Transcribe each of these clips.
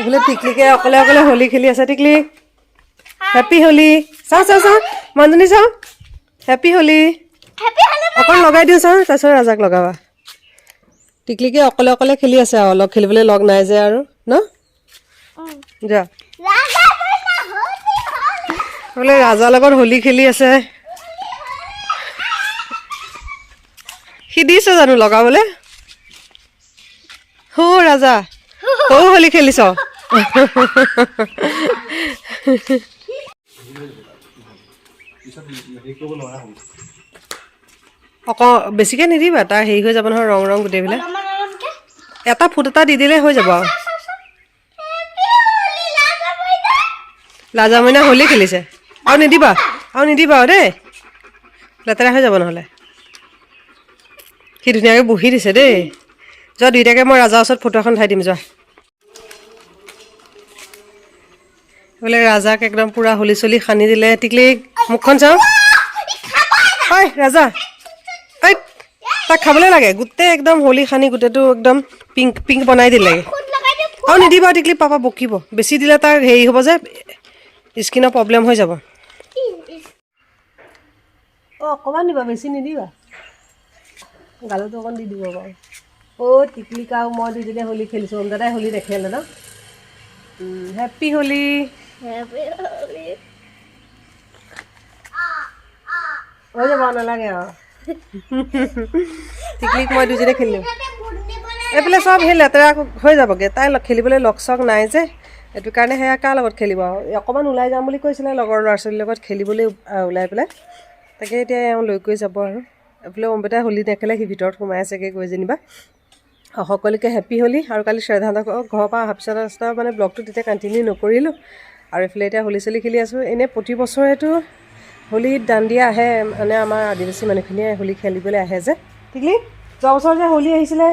এইফালে টিকলিকে অকলে অকলে হোলী খেলি আছে টিকলি হেপী হোলী চাওঁ চাওঁ চাওঁ মঞ্জনী চাওঁ হেপী হোলী অকণ লগাই দিওঁ চাওঁ তাৰপিছত ৰাজাক লগাবা টিকলিকে অকলে অকলে খেলি আছে আৰু অলপ খেলিবলৈ লগ নাই যে আৰু ন যা বোলে ৰাজাৰ লগত হোলী খেলি আছে সি দিছে জানো লগাবলৈ হো ৰাজা ও হোলী খেলিছ বেছিকৈ নিদিবা তাৰ হেৰি হৈ যাব নহয় ৰং ৰং গোটেইবিলাক এটা ফুট এটা দি দিলে হৈ যাব আৰু লাজা মইনা হোলী খেলিছে আৰু নিদিবা আৰু দেই লেতেৰা হৈ যাব নহ'লে সি ধুনীয়াকৈ বহি দিছে দেই যোৱা দুইটাকে মই ৰাজাৰ ওচৰত ফটো এখন উঠাই দিম যোৱা বোলে ৰাজাক একদম পূৰা হোলী চলি সানি দিলে টিকলি মুখখন চাওঁ হয় ৰাজা ঐ তাক খাবলৈ লাগে গোটেই একদম হোলী সানি গোটেইটো একদম পিংক পিংক বনাই দিলে আৰু নিদিবা টিকলি পাপা বকিব বেছি দিলে তাৰ হেৰি হ'ব যে স্কিনৰ প্ৰব্লেম হৈ যাব অকণমান দিবা বেছি নিদিবা গালতো অকণ দি দিব বাৰু টিকলিকা আৰু মই দুইজনীয়ে হোলী খেলিছোঁ ওম দাদাই হোলী নেখেলে ন হেপী হোলী হৈ যাব নালাগে আৰু টিকলিক মই দুইজনীয়ে খেলিলোঁ এইফালে চব সেই লেতেৰা হৈ যাবগৈ তাই খেলিবলৈ লগ চগ নাই যে সেইটো কাৰণে সেয়া কাৰ লগত খেলিব আৰু অকণমান ওলাই যাম বুলি কৈছিলে লগৰ ল'ৰা ছোৱালীৰ লগত খেলিবলৈ ওলাই পেলাই তাকে এতিয়া এওঁ লৈ গৈ যাব আৰু এইফালে ওমবেটাই হোলী নেখেলে সি ভিতৰত সোমাই আছেগৈ গৈ যেনিবা সকলোকে হেপী হোলী আৰু কালি শ্ৰদ্ধাহঁতক ঘৰৰ পৰা অহাৰ পিছত মানে ব্লগটো তেতিয়া কণ্টিনিউ নকৰিলোঁ আৰু এইফালে এতিয়া হোলী চলি খেলি আছোঁ এনেই প্ৰতি বছৰেতো হোলীত দাণ্ডিয়া আহে মানে আমাৰ আদিবাসী মানুহখিনিয়ে হোলী খেলিবলৈ আহে যে টিকলি যোৱা বছৰ যে হোলী আহিছিলে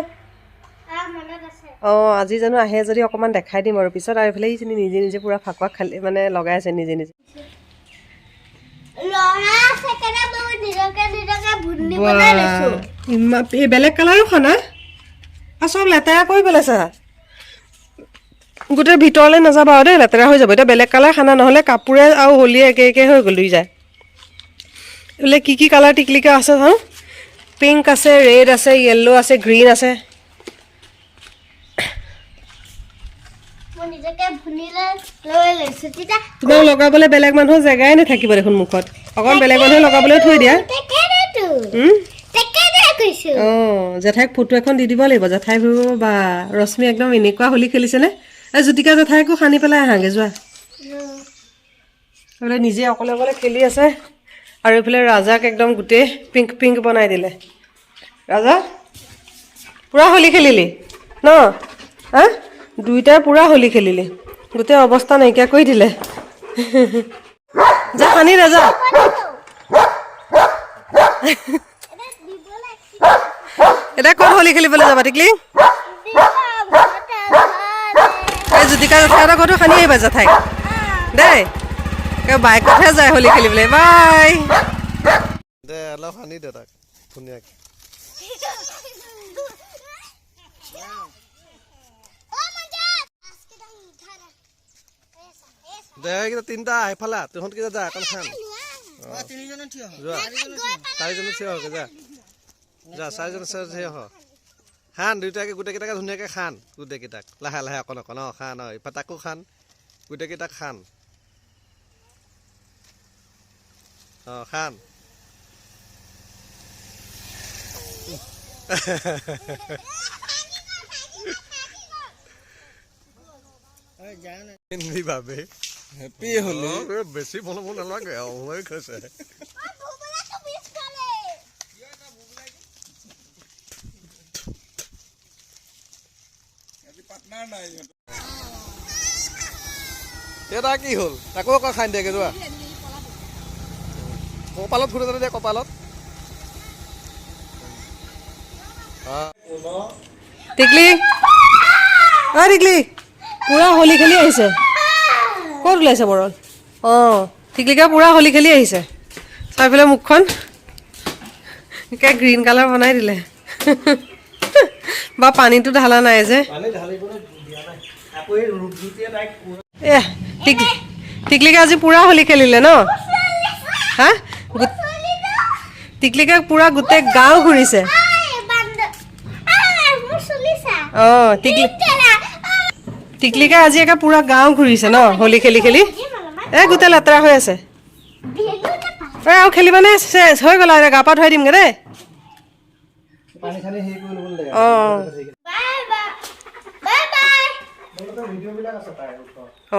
আজি জানো আহে যদি অকণমান দেখাই দিম আৰু পিছত আৰু এইফালে এইখিনি নিজে নিজে পূৰা ফাকুৱা খালি মানে লগাই আছে নিজে নিজে বেলেগ কালাৰো খানা আৰু চব লেতেৰা কৰি পেলাইছা গোটেই ভিতৰলৈ নাযাবা আৰু দেই লেতেৰা হৈ যাব এতিয়া বেলেগ কালাৰ খানা নহ'লে কাপোৰে আৰু হোলীয়ে একে একে হৈ গ'ল যায় বোলে কি কালাৰ টিকলিকা আছে চাওঁ পিংক আছে ৰেড আছে য়েল্ল' আছে গ্ৰীণ আছে তোমাক লগাবলৈ বেলেগ মানুহৰ জেগাই নাথাকিব দেখোন মুখত অকণ বেলেগ মানুহে লগাবলৈ থৈ দিয়া জেঠাইক ফটো এখন দি দিব লাগিব জেঠাই ভাবিব বা ৰশ্মি একদম এনেকুৱা হোলী খেলিছেনে এই জ্যোতিকা জেঠাইকো সানি পেলাই আহাগৈ যোৱা এইফালে নিজে অকলে অকলে খেলি আছে আৰু এইফালে ৰাজাক একদম গোটেই পিংক পিংক বনাই দিলে ৰাজা পূৰা হোলী খেলিলি ন হা দুইটাই পূৰা হোলী খেলিলি গোটেই অৱস্থা নাইকিয়া কৰি দিলে যা সানি ৰাজা এতিয়া ক'ত হোলী খেলিবলৈ যাবা টিকলি এই জ্যোতিকা জেঠাইহঁতৰ ঘৰতো সানি আহিবা জেঠাইক দেই বাইকতহে যায় হোলী খেলিবলৈ বাই দে অলপ সানি দে তাক ধুনীয়াকৈ দে এইকেইটা তিনিটা এইফালে তহঁতকেইটা যা অকণ খান চাৰিজনে থিয় হকে যা যা চাৰিজনে থিয় হ খান দুইটাকে গোটেইকেইটাকে ধুনীয়াকৈ খান গোটেইকেইটাক লাহে লাহে অকণ অকণ খান ইফালে তাকো খান গোটেইকেইটাক খান খান ভাবে হেপী হোলী বেছি বনাব নালাগে হৈ গৈছে এটা কি হ'ল তাকো আকৌ খাই দিয়েগে যোৱা কপালত ফুটে জানে দিয়া কপালত টিকলি টিকলি পূৰা হোলী খেলি আহিছে ক'ত ওলাইছে বৰল টিকলিকা পূৰা হোলী খেলি আহিছে চাই মুখখন একে গ্ৰীণ কালাৰ বনাই দিলে বা পানীটো ঢালা নাই যে টিকলিকে আজি পুৰা হোলী খেলিলে ন হা টিকলিকে পুৰা গোটেই গাঁও ঘূৰিছে অঁ টিকলিকে আজি একে পুৰা গাঁও ঘূৰিছে ন হোলী খেলি খেলি গোটেই লেতেৰা হৈ আছে আৰু খেলিবানে হৈ গ'ল আৰু গা পা ধুৱাই দিমগৈ দেই অঁ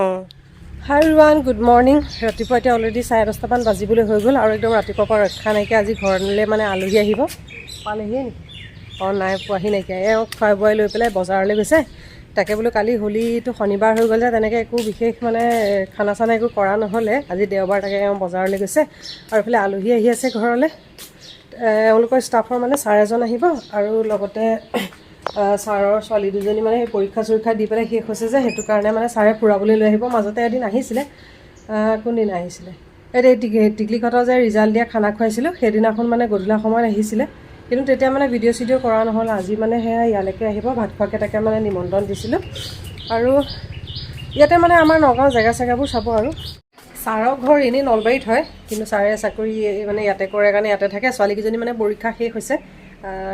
অঁ হাই এভৰিৱান গুড মৰ্ণিং ৰাতিপুৱা এতিয়া অলৰেডি 10:30মান বাজিবলৈ হৈ গ'ল আৰু একদম ৰাতিপুৱাৰ পৰা ৰক্ষা নাইকিয়া আজি ঘৰলৈ মানে আলহী আহিব পালেহিয়ে নেকি অঁ নাই পোৱাহি নাইকিয়া এওঁ খুৱাই বোৱাই লৈ পেলাই বজাৰলৈ গৈছে তাকে বোলো কালি হোলীটো শনিবাৰ হৈ গ'ল যে তেনেকৈ একো বিশেষ মানে খানা চানা একো কৰা নহ'লে আজি দেওবাৰ তাকে এওঁ বজাৰলৈ গৈছে আৰু এইফালে আলহী আহি আছে ঘৰলৈ এওঁলোকৰ ষ্টাফৰ মানে ছাৰ এজন আহিব আৰু লগতে ছাৰৰ ছোৱালী দুজনী মানে সেই পৰীক্ষা চৰীক্ষা দি পেলাই শেষ হৈছে যে সেইটো কাৰণে মানে ছাৰে ফুৰাবলৈ লৈ আহিব মাজতে এদিন আহিছিলে কোনদিনা আহিছিলে এই টিকলিহঁতৰ যে ৰিজাল্ট দিয়া খানা খুৱাইছিলোঁ সেইদিনাখন মানে গধূলা সময়ত আহিছিলে কিন্তু তেতিয়া মানে ভিডিঅ' চিডিঅ' কৰা নহ'ল আজি মানে সেয়া ইয়ালৈকে আহিব ভাত খোৱাকৈ তাকে মানে নিমন্ত্ৰণ দিছিলোঁ আৰু ইয়াতে মানে আমাৰ নগাঁও জেগা চেগাবোৰ চাব আৰু ছাৰৰ ঘৰ এনেই নলবাৰীত হয় কিন্তু ছাৰে চাকৰি মানে ইয়াতে কৰে কাৰণে ইয়াতে থাকে ছোৱালীকেইজনী মানে পৰীক্ষা শেষ হৈছে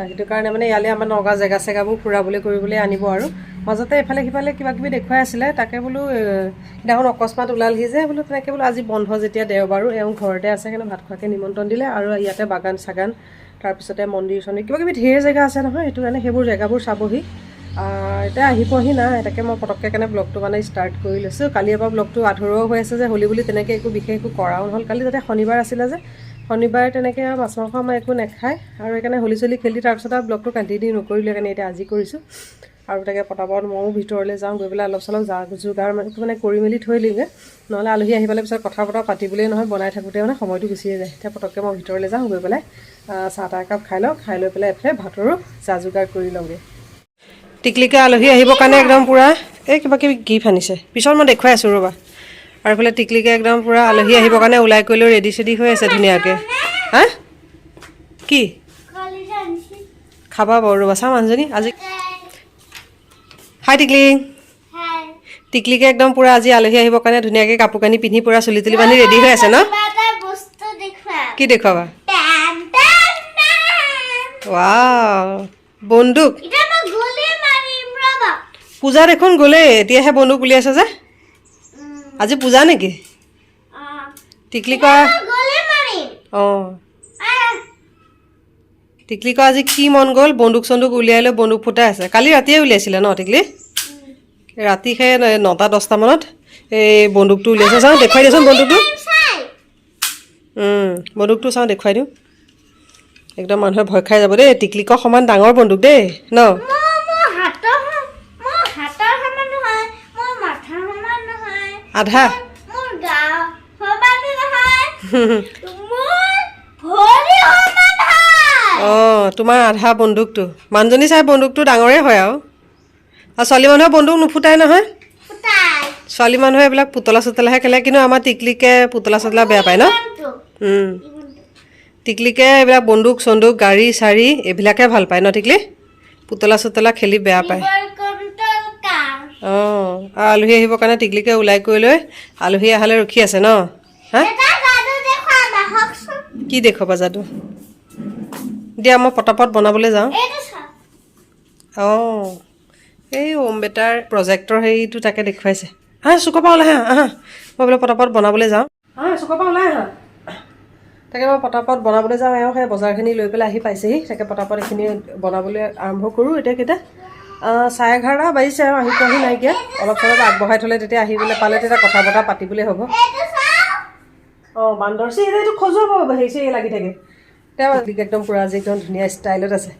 সেইটো কাৰণে মানে ইয়ালৈ আমাৰ নগাঁও জেগা চেগাবোৰ ফুৰাবলৈ কৰিবলৈ আনিব আৰু মাজতে এফালে সিফালে কিবা কিবি দেখুৱাই আছিলে তাকে বোলো সেইদিনাখন অকস্মাত ওলালহি যে বোলো তেনেকৈ বোলো আজি বন্ধ যেতিয়া দেওবাৰো এওঁ ঘৰতে আছে কাৰণে ভাত খোৱাকৈ নিমন্ত্ৰণ দিলে আৰু ইয়াতে বাগান চাগান তাৰপিছতে মন্দিৰ চন্দিৰ কিবা কিবি ঢেৰ জেগা আছে নহয় সেইটো কাৰণে সেইবোৰ জেগাবোৰ চাবহি এতিয়া আহিবহি নাই তাকে মই পটককৈ কাৰণে ব্লগটো মানে ষ্টাৰ্ট কৰি লৈছোঁ কালি এবাৰ ব্লগটো আধৰুৱাও হৈ আছে যে হোলী বুলি তেনেকৈ একো বিশেষ একো কৰাও নহ'ল কালি তাতে শনিবাৰ আছিলে যে শনিবাৰে তেনেকৈ আৰু মাছ মাংস মই একো নাখায় আৰু সেইকাৰণে হোলী চলি খেলি তাৰপিছত আৰু ব্লগটো কণ্টিনিউ নকৰিলোঁ কাৰণে এতিয়া আজি কৰিছোঁ আৰু তাকে পটাপট ময়ো ভিতৰলৈ যাওঁ গৈ পেলাই অলপ চলপ যোগাৰ মানে কৰি মেলি থৈ দিওঁগৈ নহ'লে আলহী আহি পেলাই পিছত কথা বতৰা পাতিবলৈ নহয় বনাই থাকোঁতে মানে সময়টো গুচিয়ে যায় এতিয়া পটককৈ মই ভিতৰলৈ যাওঁ গৈ পেলাই চাহ তাহ একাপ খাই লওঁ খাই লৈ পেলাই এফালে ভাতৰো যা যোগাৰ কৰি লওঁগৈ টিকলিকে আলহী আহিবৰ কাৰণে একদম পূৰা এই কিবা কিবি গিফ্ট আনিছে পিছত মই দেখুৱাই আছোঁ ৰ'বা আৰু এইফালে টিকলিকে একদম পূৰা আলহী আহিবৰ কাৰণে ওলাই কৰি লৈ ৰেডি চেডি হৈ আছে ধুনীয়াকৈ হা কি খাবা বাৰু ৰ'বা চাওঁ মানুহজনী আজি হাই টিকলি টিকলিকে একদম পূৰা আজি আলহী আহিবৰ কাৰণে ধুনীয়াকৈ কাপোৰ কানি পিন্ধি পূৰা চুলি তুলি বান্ধি ৰেডি হৈ আছে ন কি দেখুৱাবা ৱাও বন্দুক পূজা দেখোন গ'লে এতিয়াহে বন্দুক উলিয়াইছে যে আজি পূজা নেকি টিকলিকা অঁ টিকলিকা আজি কি মন গ'ল বন্দুক চন্দুক উলিয়াই লৈ বন্দুক ফুটাই আছে কালি ৰাতিয়ে উলিয়াইছিলে ন টিকলি ৰাতি সেই 9-10 মানত এই বন্দুকটো উলিয়াইছে চাওঁ দেখুৱাই দিয়াচোন বন্দুকটো চাওঁ দেখুৱাই দিওঁ একদম মানুহে ভয় খাই যাব দেই টিকলিকৰ সমান ডাঙৰ বন্দুক দেই ন আধা অঁ তোমাৰ আধা বন্দুকটো মানুহজনী চাই বন্দুকটো ডাঙৰেই হয় আৰু ছোৱালী মানুহে বন্দুক নুফুটাই নহয় ছোৱালী মানুহে এইবিলাক পুতলা চুতলাহে খেলে কিন্তু আমাৰ টিকলিকে পুতলা চুতলা বেয়া পায় ন টিকলিকে এইবিলাক বন্দুক চন্দুক গাড়ী চাৰি এইবিলাকে ভাল পায় ন টিকলি পুতলা চুতলা খেলি বেয়া পায় অঁ আৰু আলহী আহিবৰ কাৰণে টিকলিকে ওলাই কৰি লৈ আলহী অহালৈ ৰখি আছে ন হা কি দেখুৱাবা যাদু দিয়া মই পটাপট বনাবলৈ যাওঁ অঁ এই ওম বেটাৰ প্ৰজেক্টৰ হেৰিটো তাকে দেখুৱাইছে হা চুকৰ পৰা ওলাই আহা মই বোলে পটাপট বনাবলৈ যাওঁ চুকৰ পৰা ওলাই আহা তাকে মই পটাপট বনাবলৈ যাওঁ এওঁ সেই বজাৰখিনি লৈ পেলাই আহি পাইছেহি তাকে পটাপট এইখিনি বনাবলৈ আৰম্ভ কৰোঁ এতিয়া কেইটা 11:30 বাজিছে আৰু আহি পোৱাহি নাইকিয়া অলপ চলপ আগবঢ়াই থ'লে তেতিয়া আহিবলৈ পালে তেতিয়া কথা বতৰা পাতিবলৈ হ'ব অঁ বান্দৰ চি এইটো খজুৱাব হেৰি চেৰি লাগি থাকে তেওঁ একদম পূৰা আজি একদম ধুনীয়া ষ্টাইলত আছে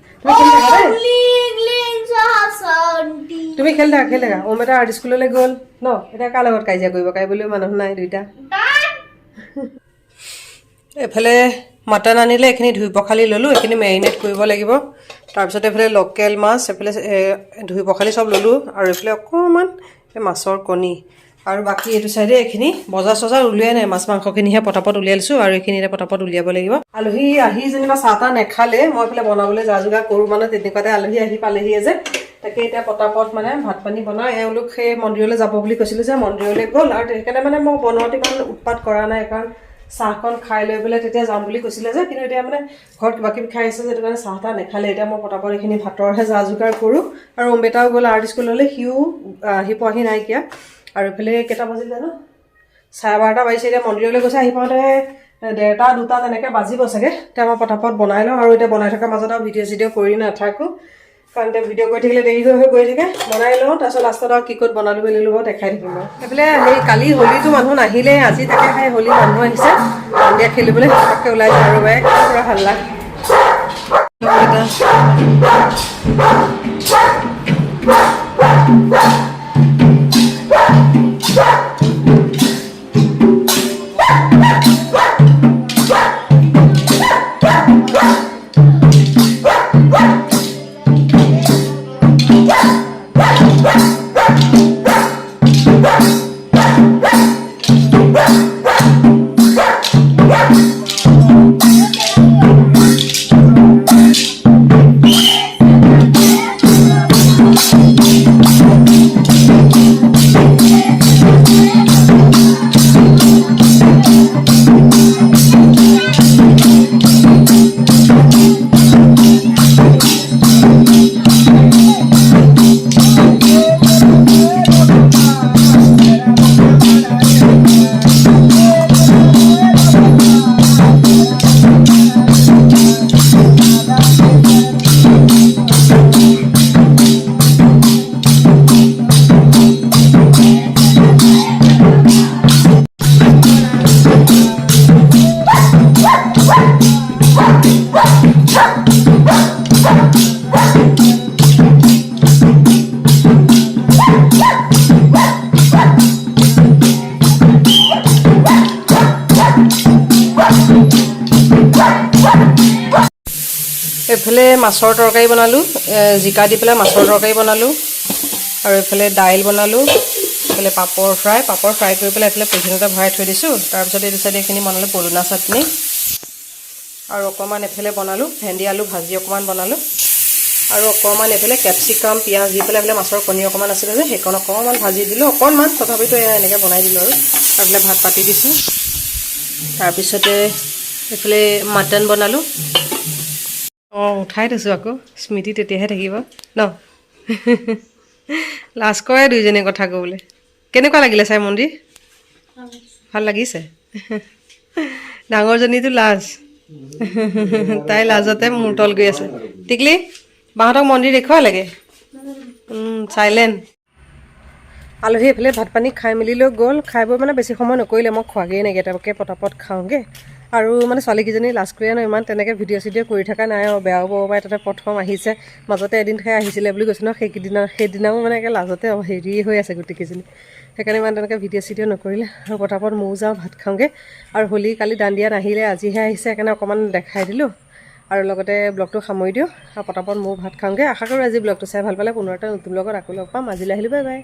তুমি খেলি থাকা ওম এটা আৰ্ট স্কুললৈ গ'ল ন এতিয়া কাৰ লগত কাজিয়া কৰিব কাৰিবলৈও মানুহ নাই দুইটা এইফালে মাটন আনিলে এইখিনি ধুই পখালি ল'লোঁ এইখিনি মেৰিনেট কৰিব লাগিব তাৰপিছত এইফালে লোকেল মাছ এইফালে ধুই পখালি চব ল'লোঁ আৰু এইফালে অকণমান এই মাছৰ কণী আৰু বাকী এইটো চাইডে এইখিনি বজাৰ চজাৰ উলিয়াই নাই মাছ মাংসখিনিহে পটাপট উলিয়াই লৈছোঁ আৰু এইখিনিতে পটাপট উলিয়াব লাগিব আলহী আহি যেনিবা চাহ তাহ নেখালে মই এইফালে বনাবলৈ যা যোগাৰ কৰোঁ মানে তেনেকুৱাতে আলহী আহি পালেহিয়ে যে তাকে এতিয়া পটাপট মানে ভাত পানী বনাই এওঁলোক সেই মন্দিৰলৈ যাব বুলি কৈছিলোঁ যে মন্দিৰলৈ গ'ল আৰু সেইকাৰণে মানে মই বনোৱাত ইমান উৎপাত কৰা নাই কাৰণ চাহকণ খাই লৈ পেলাই তেতিয়া যাম বুলি কৈছিলে যে কিন্তু এতিয়া মানে ঘৰত কিবা কিবি খাই আছে যে সেইটো কাৰণে চাহ তাহ নেখালে এতিয়া মই পটাপট এইখিনি ভাতৰহে যা যোগাৰ কৰোঁ আৰু অম্বেতাও গ'ল আৰ্ট স্কুললৈ সিও আহি পোৱাহি নাইকিয়া আৰু এইফালে কেইটা বাজিলে জানো 12:30 বাজিছে এতিয়া মন্দিৰলৈ গৈছে আহি পাওঁতে 1:30 2টা তেনেকৈ বাজিব চাগে এতিয়া মই পটাপট বনাই লওঁ আৰু এতিয়া বনাই থকাৰ মাজত আৰু ভিডিঅ' চিডিঅ' কৰি নাথাকোঁ কাৰণ এতিয়া ভিডিঅ' কৰি থাকিলে দেৰি হৈ গৈ থাকে বনাই লওঁ তাৰপিছত লাষ্টত আৰু কি ক'ত বনালোঁ মেলিলোঁ বাৰু দেখাই থাকিম আৰু এইফালে সেই কালি হোলীটো মানুহ নাহিলে আজি তাকে সেই হোলী মানুহ আহিছে সন্ধিয়া খেলিবলৈ তাকে ওলাই যাওঁ আৰু বাই পূৰা হাল্লা এইফালে মাছৰ তৰকাৰী বনালোঁ জিকা দি পেলাই মাছৰ তৰকাৰী বনালোঁ আৰু এইফালে দাইল বনালোঁ এইফালে পাপৰ ফ্ৰাই কৰি পেলাই এইফালে পলিথিনতে ভৰাই থৈ দিছোঁ তাৰপিছত এইটো চাইডে এইখিনি বনালোঁ পদুনা চাটনি আৰু অকণমান এইফালে বনালোঁ ভেন্দি আলু ভাজি অকণমান বনালোঁ আৰু অকণমান এইফালে কেপচিকাম পিঁয়াজ দি পেলাই এইফালে মাছৰ কণী অকণমান আছিলে যে সেইকণ অকণমান ভাজি দিলোঁ অকণমান তথাপিতো এনেকৈ বনাই দিলোঁ আৰু এইফালে ভাত পাতি দিছোঁ তাৰপিছতে এইফালে মাটন বনালোঁ অঁ উঠাই থৈছোঁ আকৌ স্মৃতি তেতিয়াহে থাকিব ন লাজ কৰে দুইজনীয়ে কথা ক'বলৈ কেনেকুৱা লাগিলে চাই মন্দিৰ ভাল লাগিছে ডাঙৰজনীটো লাজ তাই লাজতে মূৰ তল গৈ আছে টিকলি বাহঁতক মন্দিৰ দেখুৱাই লাগে চাইলেণ্ট আলহী এইফালে ভাত পানী খাই মেলি লৈ গ'ল খাই বৈ মানে বেছি সময় নকৰিলে মই খোৱাগৈয়ে নাইকিয়া তাকে পটাপট খাওঁগৈ আৰু মানে ছোৱালীকেইজনী লাজ কৰিয়ে ন ইমান তেনেকৈ ভিডিঅ' চিডিঅ' কৰি থকা নাই আৰু বেয়াও পাব পাৰে তাতে প্ৰথম আহিছে মাজতে এদিন খাই আহিছিলে বুলি কৈছোঁ ন সেইদিনাও মানে একে লাজতে হেৰি হৈ আছে গোটেইকেইজনী সেইকাৰণে ইমান তেনেকৈ ভিডিঅ' চিডিঅ' নকৰিলে আৰু পটাপট ময়ো যাওঁ ভাত খাওঁগৈ আৰু হোলী কালি দাণ্ডিয়া নাহিলে আজিহে আহিছে সেইকাৰণে অকণমান দেখাই দিলোঁ আৰু লগতে ব্লগটো সামৰি দিওঁ আৰু পটাপট ময়ো ভাত খাওঁগৈ আশা কৰোঁ আজি ব্লগটো চাই ভাল পালে পুনৰ এটা নতুন ব্লগত আকৌ লগ পাম আজিলৈ আহিলোঁ বাই বাই